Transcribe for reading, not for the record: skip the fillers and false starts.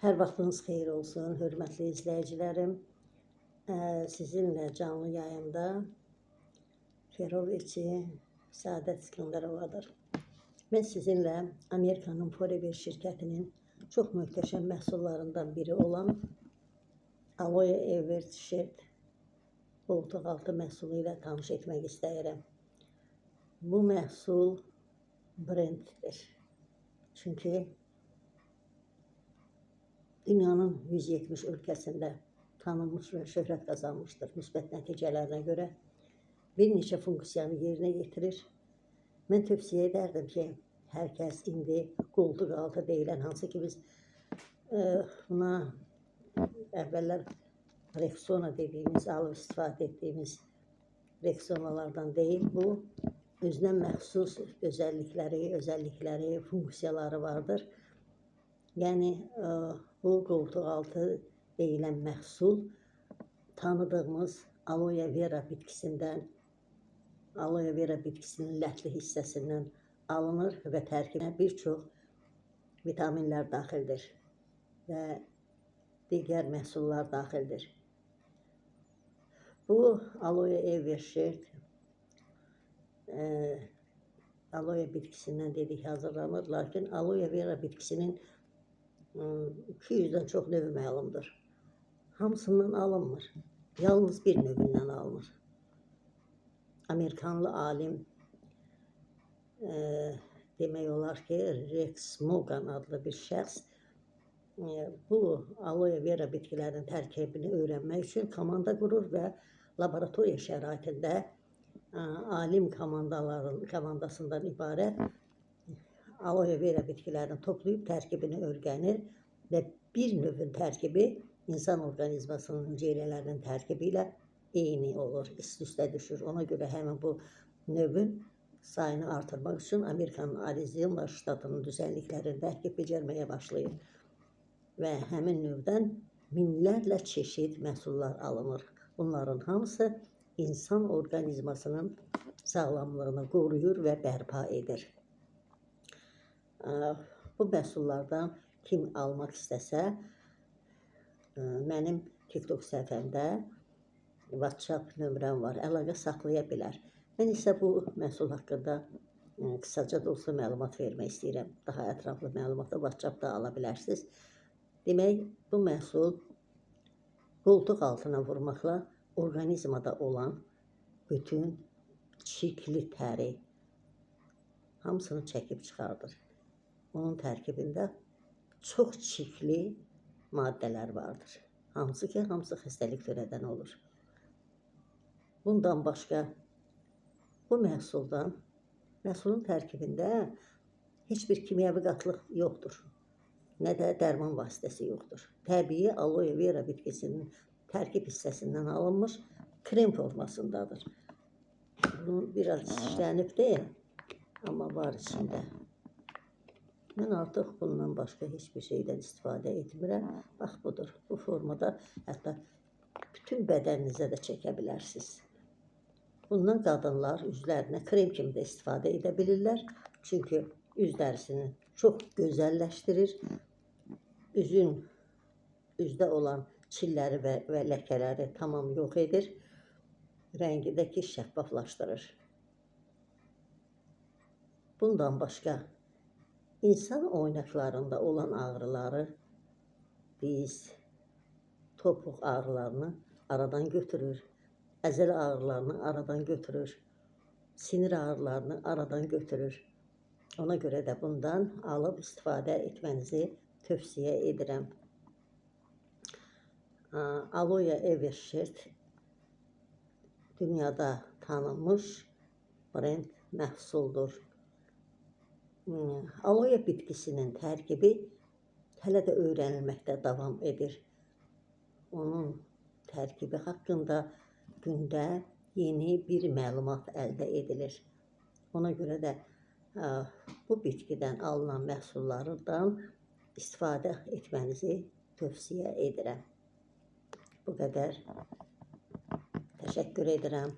Hər vaxtınız xeyir olsun, hörmətli izləyicilərim. Sizinlə canlı yayımda Feroviçi Səadət İskandarovadır. Mən sizinlə Amerikanın Forever şirkətinin çox möhtəşəm məhsullarından biri olan Aloe Vera Shirt qoltuq altı məhsulu ilə tanış etmək istəyirəm. Bu məhsul brenddir. Çünki dünyanın 170 ölkəsində tanınmış və şöhrət qazanmışdır. Müsbət nəticələrinə görə bir neçə funksiyanı yerinə yetirir. Mən tövsiyə edərdim ki, hər kəs indi qoltuq altı deyilən, hansı ki biz buna əvvəllər Rexona dediyimiz, alıb istifadə etdiyimiz Rexonalardan deyil, bu özünə məxsus özəllikləri, funksiyaları vardır. Yəni, bu qoltuq altı deyilən məhsul tanıdığımız Aloe Vera bitkisindən, Aloe Vera bitkisinin lətli hissəsindən alınır və tərkibinə bir çox vitaminlər daxildir və digər məhsullar daxildir. Bu Aloe Vera Shirt Aloe bitkisindən dedik hazırlanır, lakin Aloe Vera bitkisinin 200-dən çox növü məlumdur. Hamısından alınmır. Yalnız bir növündən alınır. Amerikanlı alim demək olar ki, Rex Morgan adlı bir şəxs bu Aloe Vera bitkilərinin tərkibini öyrənmək üçün komanda qurur və laboratoriya şəraitində alim komandasından ibarət Aloe Vera bitkilərini toplayıb tərkibini öyrənir və bir növün tərkibi insan orqanizmasının hüceyrələrinin tərkibi ilə eyni olur, üst-üstə düşür. Ona görə həmin bu növün sayını artırmaq üçün Amerikanın Arizona ştatının düzənliklərində tərkib becərməyə başlayır və həmin növdən minlərlə çeşid məhsullar alınır. Bunların hamısı insan orqanizmasının sağlamlığını qoruyur və bərpa edir. Bu məhsullardan kim almaq istəsə, mənim TikTok səhifəmdə WhatsApp nömrəm var, əlaqə saxlaya bilər. Mən isə bu məhsul haqqında qısaca da olsa məlumat vermək istəyirəm. Daha ətraflı məlumatı WhatsAppda ala bilərsiniz. Demək, bu məhsul qoltuq altına vurmaqla orqanizmada olan bütün çirkli təri hamısını çəkib çıxardır. Onun tərkibində çox çirkli maddələr vardır. Hamısı xəstəlik törədən olur. Bundan başqa, bu məhsulun tərkibində heç bir kimyəvi qatlıq yoxdur. Nə də dərman vasitəsi yoxdur. Təbii Aloe Vera bitkisinin tərkib hissəsindən alınmış krem formasındadır. Bunu biraz işlənibdir, amma var içində. Mən artıq bundan başqa heç bir şeydən istifadə etmirəm. Bax, budur. Bu formada hətta bütün bədəninizə də çəkə bilərsiniz. Bundan qadınlar üzlərinə krem kimi də istifadə edə bilirlər. Çünki üz dərisini çox gözəlləşdirir. Üzdə olan çilləri və ləkələri tamam yox edir. Rəngi də ki, şəffaflaşdırır. Bundan başqa, İnsan oynaqlarında olan ağrıları, diz, topuq ağrılarını aradan götürür, əzələ ağrılarını aradan götürür, sinir ağrılarını aradan götürür. Ona görə də bundan alıb istifadə etmənizi tövsiyə edirəm. Aloe Vera Shirt dünyada tanınmış brend məhsuldur. Aloe bitkisinin tərkibi hələ də öyrənilməkdə davam edir. Onun tərkibi haqqında gündə yeni bir məlumat əldə edilir. Ona görə də bu bitkidən alınan məhsullardan istifadə etmənizi tövsiyə edirəm. Bu qədər. Təşəkkür edirəm.